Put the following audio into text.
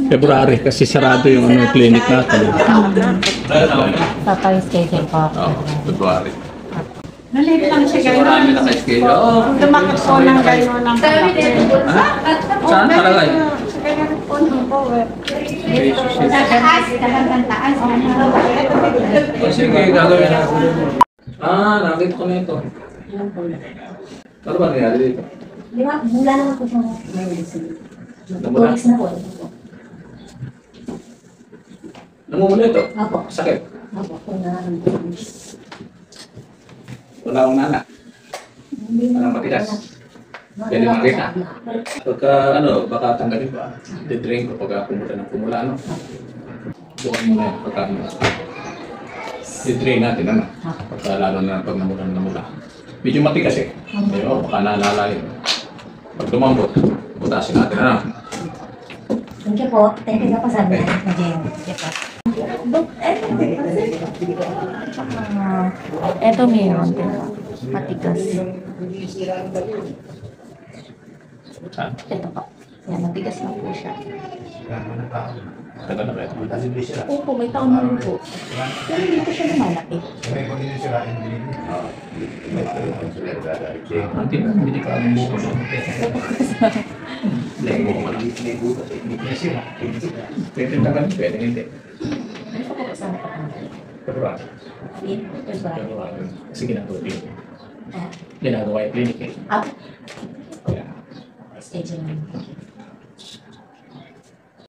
February kasi sarado yung ano, clinic natin. Tatay schedule po. February. Nalate lang siya gano'n. Marami na kayo. Oo. Lumakit po ng gano'n ng Saan talaga eh? Sa ganyan po ng power. Sige, gagawin na. Nakita ko na ito. Ano ba nangyari dito? Di ba? Mula naman po siyang may medicine. 2 weeks na po. Namumula ito? Apo. Sakit? Apo. Kung nararamdaman. Wala akong nana. Walang matigas. Pwede makita. Pagka baka tanggalin pa. Di-drain ko pagka kumula ng kumula, ano? Bukan mo na yan pagka di-drain natin, ano? Pagka lalo na pag namula. Medyo matigas eh. Pero baka nalalayo. Pag lumambot, butasin natin, ano? Thank you po. Thank you po sabi na Jen. Eto meron din. Matigas. Saan? Ito po. Yan, matigas na po siya. Tagal na kayo. Opo, may taon na rin po. Pero hindi po siya lumalaki. Hindi ka ang buko doon. Lego ko lang. Pwede tagal, pwede hindi. Ano po po kasama pa kami? February. February. Kasi ginagawa clinic. Ginagawa yung clinic eh. Ah, Kaya, schedule namin.